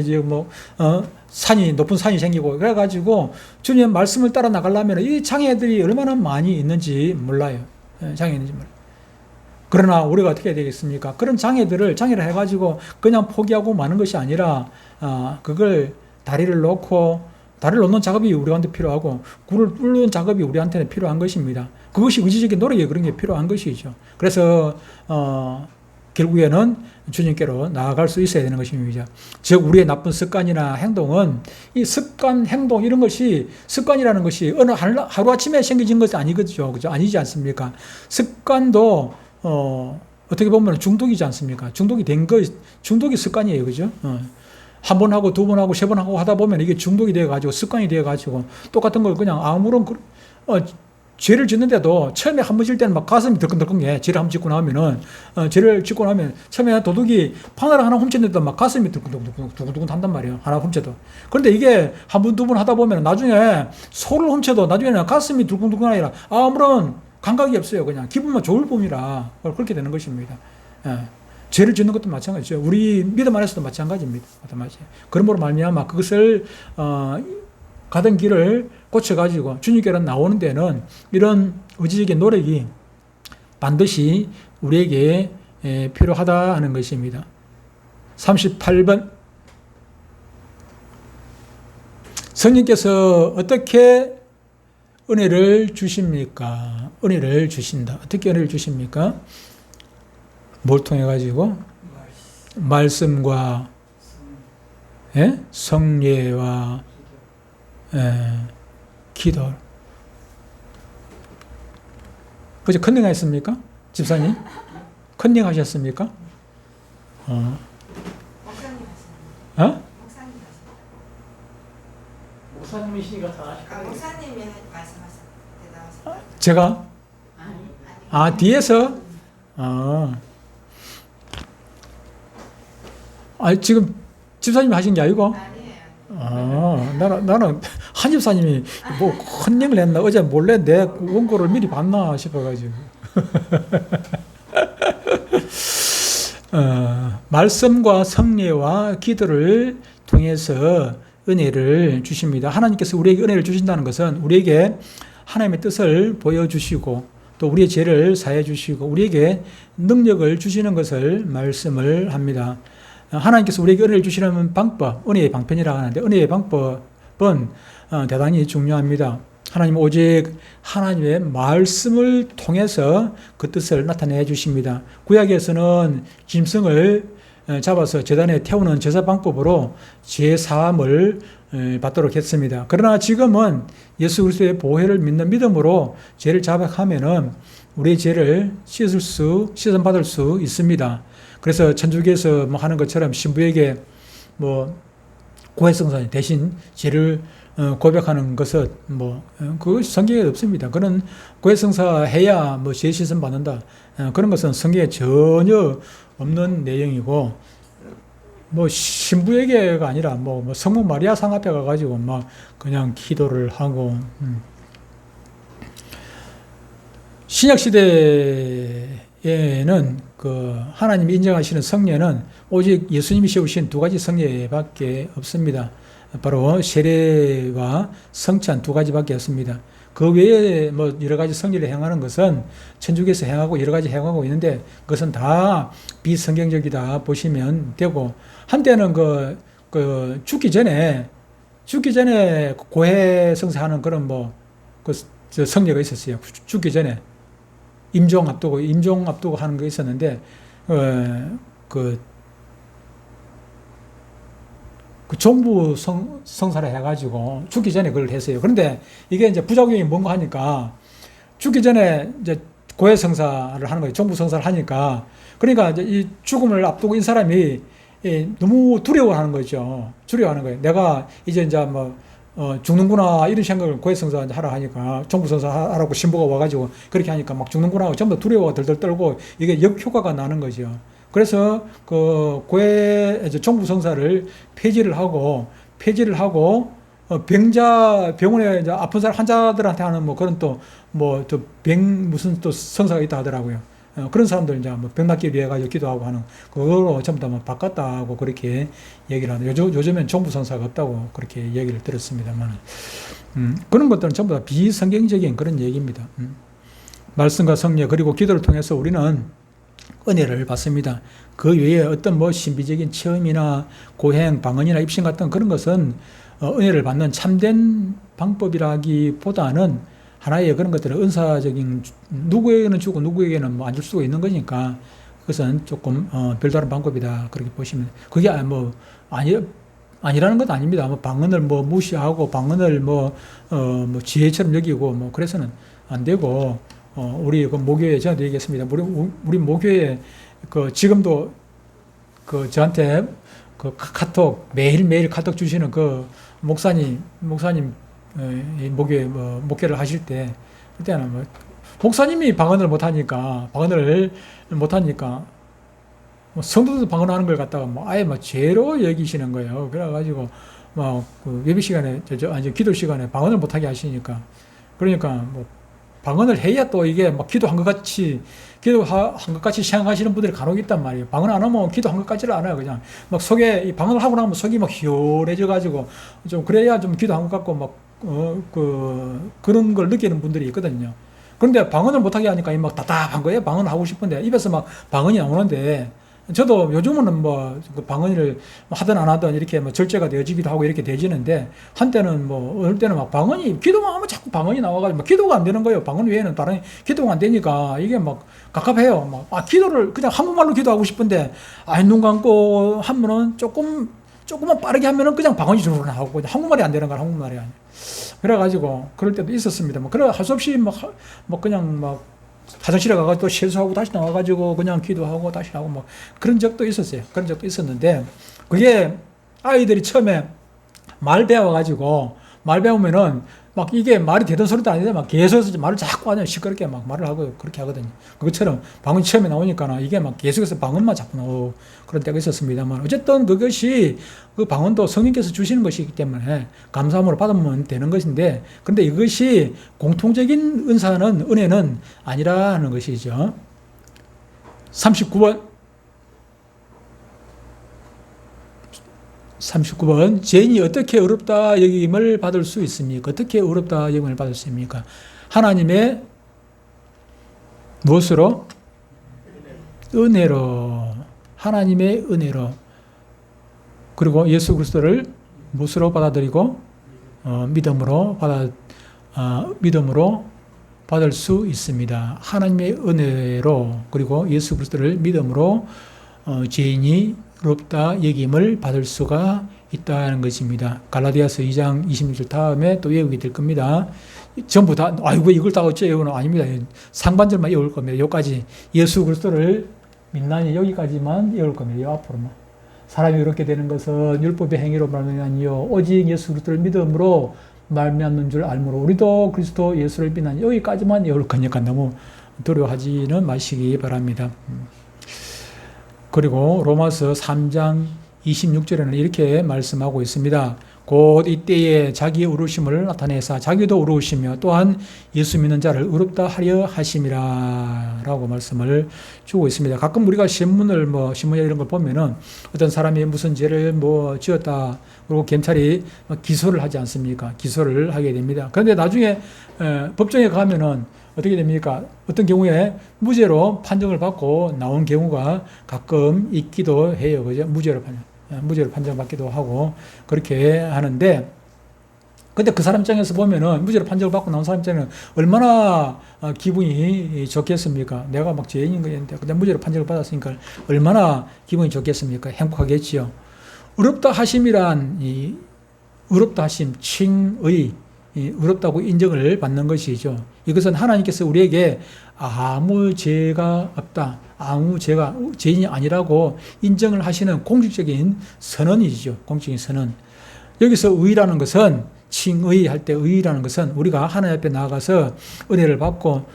산이 높은 산이 생기고 그래가지고 주님 말씀을 따라 나가려면 이 장애들이 얼마나 많이 있는지 몰라요. 장애 있는지 몰라요. 그러나 우리가 어떻게 해야 되겠습니까? 그런 장애를 해가지고 그냥 포기하고 마는 것이 아니라 그걸 다리를 놓는 작업이 우리한테 필요하고 굴을 뚫는 작업이 우리한테는 필요한 것입니다. 그것이 의지적인 노력이 그런 게 필요한 것이죠. 그래서 결국에는 주님께로 나아갈 수 있어야 되는 것입니다. 즉 우리의 나쁜 습관이나 행동은 이 습관, 행동 이런 것이 습관이라는 것이 어느 하루아침에 생겨진 것이 아니거든요. 그죠? 아니지 않습니까? 습관도 어떻게 보면 중독이지 않습니까? 중독이 습관이에요. 그죠? 한 번 하고 두 번 하고 세 번 하고 하다 보면 이게 중독이 되어가지고 습관이 되어가지고 똑같은 걸 그냥 아무런 죄를 짓는데도 처음에 한 번 질 때는 막 가슴이 덜컹덜컹해. 죄를 한 번 짓고 나면은 죄를 짓고 나면 처음에 도둑이 바나나 하나 훔쳤는데도 막 가슴이 두근두근 한단 말이에요. 하나 훔쳐도. 그런데 이게 한 번 두 번 하다 보면 나중에 소를 훔쳐도 나중에는 가슴이 두근두근 아니라 아무런 감각이 없어요. 그냥 기분만 좋을 뿐이라 그렇게 되는 것입니다. 죄를 짓는 것도 마찬가지죠. 우리 믿음 안에서도 마찬가지입니다. 그러므로 말미암아 그것을 가던 길을 고쳐가지고 주님께로 나오는 데는 이런 의지적인 노력이 반드시 우리에게 필요하다 하는 것입니다. 38번 성령께서 어떻게 은혜를 주십니까? 은혜를 주신다. 어떻게 은혜를 주십니까? 뭘 통해 가지고? 말씀과 성례와 기도. 그저 컨닝하셨습니까? 집사님? 컨닝하셨습니까? 목사님 하시는 목사님이시니까 다 목사님이 말씀하셨다. 제가? 뒤에서? 지금 집사님이 하신 게 아니고? 아니에요. 나는 한 집사님이 뭐 컨닝을 했나 어제 몰래 내 원고를 미리 봤나 싶어가지고 말씀과 성례와 기도를 통해서 은혜를 주십니다. 하나님께서 우리에게 은혜를 주신다는 것은 우리에게 하나님의 뜻을 보여주시고 또 우리의 죄를 사해 주시고 우리에게 능력을 주시는 것을 말씀을 합니다. 하나님께서 우리에게 은혜를 주시려면 방법, 은혜의 방편이라고 하는데 은혜의 방법은 대단히 중요합니다. 하나님은 오직 하나님의 말씀을 통해서 그 뜻을 나타내 주십니다. 구약에서는 짐승을 잡아서 제단에 태우는 제사 방법으로 죄 사함을 받도록 했습니다. 그러나 지금은 예수 그리스도의 보혈을 믿는 믿음으로 죄를 자백하면은 우리의 죄를 씻음 받을 수 있습니다. 그래서 천주교에서 뭐 하는 것처럼 신부에게 뭐 고해성사 대신 죄를 고백하는 것은 뭐 그것이 성경에 없습니다. 그런 고해성사 해야 뭐 죄 씻음 받는다. 그런 것은 성경에 전혀 없는 내용이고 뭐 신부에게가 아니라 뭐 성모 마리아 상 앞에 가가지고 막 그냥 기도를 하고 신약 시대에는 그 하나님이 인정하시는 성례는 오직 예수님이 세우신 두 가지 성례밖에 없습니다. 바로 세례와 성찬 두 가지밖에 없습니다. 그 외에 뭐 여러 가지 성례를 행하는 것은 천주교에서 행하고 여러 가지 행하고 있는데 그것은 다 비성경적이다 보시면 되고 한때는 그 죽기 전에 고해 성사하는 그런 그 성례가 있었어요. 죽기 전에 임종 앞두고 하는 게 있었는데 그 정부 성사를 해가지고 죽기 전에 그걸 했어요. 그런데 이게 이제 부작용이 뭔가 하니까 죽기 전에 이제 고해 성사를 하는 거예요. 정부 성사를 하니까 그러니까 이제 이 죽음을 앞두고 이 사람이 너무 두려워하는 거죠. 두려워하는 거예요. 내가 이제 죽는구나 이런 생각을 고해 성사 하라 하니까 정부 성사 하라고 신부가 와가지고 그렇게 하니까 막 죽는구나 하고 전부 두려워가 덜덜 떨고 이게 역효과가 나는 거죠. 그래서 그 정부 성사를 폐지를 하고 병원에 이제 아픈 사람 환자들한테 하는 뭐 그런 무슨 또 성사가 있다 하더라고요. 그런 사람들 이제 뭐 병 낫기 위해 가지고 기도하고 하는 그거로 전부 다 뭐 바꿨다고 그렇게 얘기를 하는데 요즘엔 정부 성사가 없다고 그렇게 얘기를 들었습니다만 그런 것들은 전부 다 비성경적인 그런 얘기입니다. 말씀과 성례 그리고 기도를 통해서 우리는 은혜를 받습니다. 그 외에 어떤 뭐 신비적인 체험이나 고행, 방언이나 입신 같은 그런 것은 은혜를 받는 참된 방법이라기보다는 하나의 그런 것들은 은사적인 누구에게는 주고 누구에게는 뭐 안 줄 수가 있는 거니까 그것은 조금 별다른 방법이다 그렇게 보시면 그게 뭐 아니라는 건 아닙니다. 뭐 방언을 뭐 무시하고 방언을 뭐 지혜처럼 여기고 뭐 그래서는 안 되고 우리 그 모교회 저한테 얘기했습니다. 우리 모교회 그 지금도 그 저한테 그 카톡 매일매일 카톡 주시는 그 목사님 모교회 목회를 하실 때 그때는 뭐 목사님이 방언을 못하니까 뭐 성도도 방언하는 걸 갖다가 뭐 아예 막 죄로 여기시는 거예요. 그래가지고 그 예배 시간에 기도 시간에 방언을 못하게 하시니까 그러니까 뭐 방언을 해야 또 이게 막 기도한 것 같이 생각하시는 분들이 간혹 있단 말이에요. 방언 안 하면 기도한 것 같지를 않아요. 그냥 막 속에 방언을 하고 나면 속이 막 희열해져 가지고 좀 그래야 좀 기도한 것 같고 그런 걸 느끼는 분들이 있거든요. 그런데 방언을 못하게 하니까 막 답답한 거예요. 방언을 하고 싶은데 입에서 막 방언이 나오는데 저도 요즘은 그 방언을 하든 안 하든 이렇게 절제가 되어지기도 하고 이렇게 되지는데 한때는 어느 때는 막 방언이 기도만 하면 자꾸 방언이 나와가지고 기도가 안 되는 거예요. 방언 외에는 다른 기도가 안 되니까 이게 막 갑갑해요. 기도를 그냥 한국말로 기도하고 싶은데 눈 감고 하면은 조금만 빠르게 하면은 그냥 방언이 주르르 나오고 그냥 한국말이 안 되는 거야. 한국말이 아니야. 그래가지고 그럴 때도 있었습니다. 그래 할 수 없이 그냥 화장실에 가가지고 또 세수하고 다시 나와가지고 그냥 기도하고 다시 하고 그런 적도 있었어요. 그런 적도 있었는데 그게 아이들이 처음에 말 배우면은 이게 말이 되던 소리도 아닌데 계속해서 말을 자꾸 하냐 시끄럽게 말을 하고 그렇게 하거든요. 그것처럼 방언이 처음에 나오니까 이게 계속해서 방언만 자꾸 나오고 그런 때가 있었습니다만 어쨌든 그것이 그 방언도 성령께서 주시는 것이기 때문에 감사함으로 받으면 되는 것인데 그런데 이것이 공통적인 은혜는 아니라는 것이죠. 39번 죄인이 어떻게 의롭다 여김을 받을 수 있습니까? 어떻게 의롭다 여김을 받을 수 있습니까? 하나님의 무엇으로? 은혜로. 하나님의 은혜로. 그리고 예수 그리스도를 무엇으로 받아들이고 믿음으로 받을 수 있습니다. 하나님의 은혜로 그리고 예수 그리스도를 믿음으로 죄인이 의롭다 여김을 받을 수가 있다는 것입니다. 갈라디아서 2장 26절 다음에 또 외우게 될 겁니다. 전부 다 아이고 이걸 다 어째요? 아닙니다. 상반절만 외울 겁니다. 여기까지 예수 그리스도를 믿나니 여기까지만 외울 겁니다. 요 앞으로만. 사람이 그렇게 되는 것은 율법의 행위로 말미암이 아니요 오직 예수 그리스도를 믿음으로 말미암는 줄 알므로 우리도 그리스도 예수를 믿나니 여기까지만 외울 거니까 너무 두려워하지는 마시기 바랍니다. 그리고 로마서 3장 26절에는 이렇게 말씀하고 있습니다. 곧 이때에 자기의 의로우심을 나타내사 자기도 의로우시며 또한 예수 믿는 자를 의롭다 하려 하심이라 라고 말씀을 주고 있습니다. 가끔 우리가 신문이나 이런 걸 보면은 어떤 사람이 무슨 죄를 지었다 그리고 검찰이 기소를 하지 않습니까? 기소를 하게 됩니다. 그런데 나중에 법정에 가면은 어떻게 됩니까? 어떤 경우에 무죄로 판정을 받고 나온 경우가 가끔 있기도 해요. 그죠? 무죄로 판정받기도 하고 그렇게 하는데 근데 그 사람 입장에서 보면은 무죄로 판정을 받고 나온 사람 입장에는 얼마나 기분이 좋겠습니까? 내가 막 죄인인 거였는데 근데 무죄로 판정을 받았으니까 얼마나 기분이 좋겠습니까? 행복하겠지요. 의롭다 하심이란 의롭다 하심, 칭의 의롭다고 인정을 받는 것이죠. 이것은 하나님께서 우리에게 아무 죄가 없다. 아무 죄인이 아니라고 인정을 하시는 공식적인 선언이죠. 공식적인 선언. 여기서 의라는 것은 칭의 할 때 의라는 것은 우리가 하나님 앞에 나아가서 은혜를 받고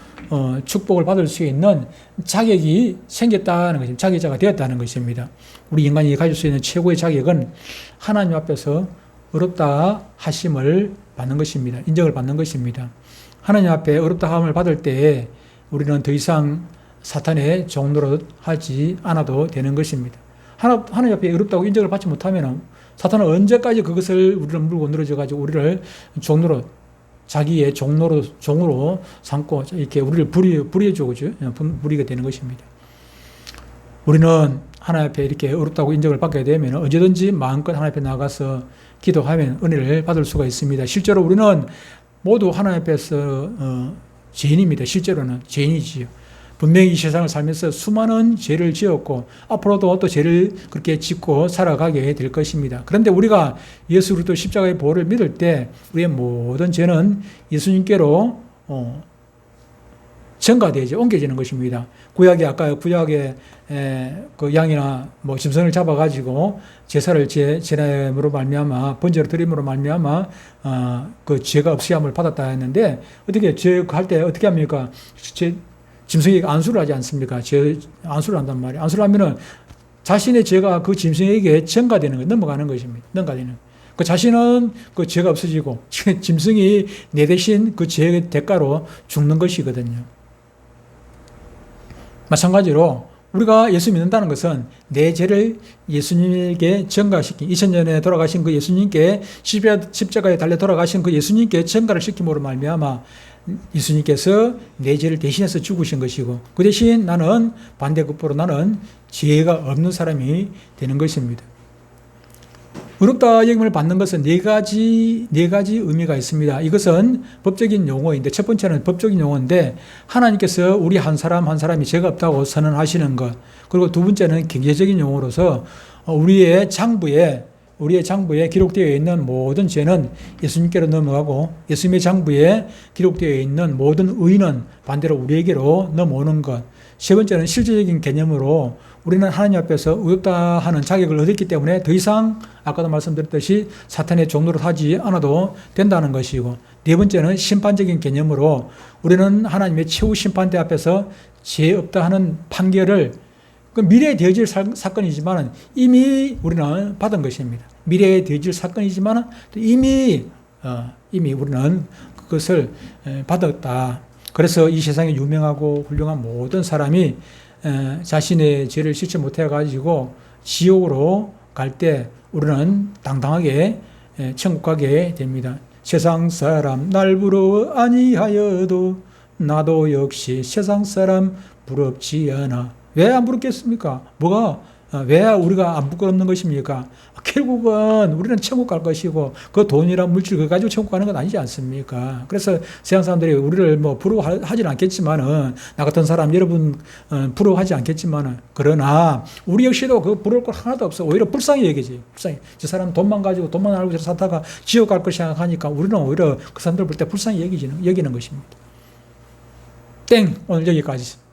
축복을 받을 수 있는 자격이 생겼다는 것입니다. 자격자가 되었다는 것입니다. 우리 인간이 가질 수 있는 최고의 자격은 하나님 앞에서 의롭다 하심을 받는 것입니다. 인정을 받는 것입니다. 하나님 앞에 의롭다 함을 받을 때에 우리는 더 이상 사탄의 종노릇 하지 않아도 되는 것입니다. 하나님 앞에 의롭다고 인정을 받지 못하면 사탄은 언제까지 그것을 우리를 물고 늘어져 가지고 우리를 종노릇, 자기의 종으로 삼고 이렇게 우리를 부려주고 부리게 되는 것입니다. 우리는 하나님 앞에 이렇게 의롭다고 인정을 받게 되면 언제든지 마음껏 하나님 앞에 나가서 기도하면 은혜를 받을 수가 있습니다. 실제로 우리는 모두 하나님 앞에서 죄인입니다. 실제로는 죄인이지요. 분명히 이 세상을 살면서 수많은 죄를 지었고 앞으로도 또 죄를 그렇게 짓고 살아가게 될 것입니다. 그런데 우리가 예수 그리스도 십자가의 보혈을 믿을 때 우리의 모든 죄는 예수님께로 전가되죠. 옮겨지는 것입니다. 구약의 그 양이나 짐승을 잡아가지고 제사를 제사함으로 말미암아 번제로 드림으로 말미암아 그 죄가 없이함을 받았다 했는데 어떻게 죄할 때 어떻게 합니까? 짐승에게 안수를 하지 않습니까? 안수를 한단 말이에요. 안수를 하면은 자신의 죄가 그 짐승에게 전가되는 거예요. 넘어가는 것입니다. 넘어가는. 그 자신은 그 죄가 없어지고 짐승이 내 대신 그 죄의 대가로 죽는 것이거든요. 마찬가지로 우리가 예수 믿는다는 것은 내 죄를 예수님에게 전가시킨 2000년에 돌아가신 그 예수님께 십자가에 달려 돌아가신 그 예수님께 전가를 시킴으로 말미암아 예수님께서 내 죄를 대신해서 죽으신 것이고 그 대신 나는 반대급부로 나는 죄가 없는 사람이 되는 것입니다. 의롭다 여김을 받는 것은 네 가지 의미가 있습니다. 이것은 법적인 용어인데 첫 번째는 법적인 용어인데 하나님께서 우리 한 사람 한 사람이 죄가 없다고 선언하시는 것. 그리고 두 번째는 경제적인 용어로서 우리의 장부에 기록되어 있는 모든 죄는 예수님께로 넘어가고 예수님의 장부에 기록되어 있는 모든 의는 반대로 우리에게로 넘어오는 것. 세 번째는 실제적인 개념으로 우리는 하나님 앞에서 의롭다 하는 자격을 얻었기 때문에 더 이상 아까도 말씀드렸듯이 사탄의 종노릇 하지 않아도 된다는 것이고 네 번째는 심판적인 개념으로 우리는 하나님의 최후 심판대 앞에서 죄 없다 하는 판결을 그 미래에 되어질 사건이지만 이미 우리는 받은 것입니다. 미래에 되어질 사건이지만 이미 우리는 그것을 받았다. 그래서 이 세상에 유명하고 훌륭한 모든 사람이 자신의 죄를 씻지 못해가지고 지옥으로 갈 때 우리는 당당하게 천국 가게 됩니다. 세상 사람 날 부러워 아니하여도 나도 역시 세상 사람 부럽지 않아. 왜 안 부럽겠습니까? 뭐가 왜 우리가 안 부끄럽는 것입니까? 결국은 우리는 천국 갈 것이고 그 돈이랑 물질 그거 가지고 천국 가는 건 아니지 않습니까? 그래서 세상 사람들이 우리를 뭐 부러워하지는 않겠지만은 나 같은 사람 여러분 부러워하지 않겠지만은 그러나 우리 역시도 그 부러울 것 하나도 없어. 오히려 불쌍히 여기지. 불쌍히. 저 사람 돈만 가지고 돈만 알고 살다가 지옥 갈 것 생각하니까 우리는 오히려 그 사람들 볼 때 불쌍히 여기는 것입니다. 땡! 오늘 여기까지.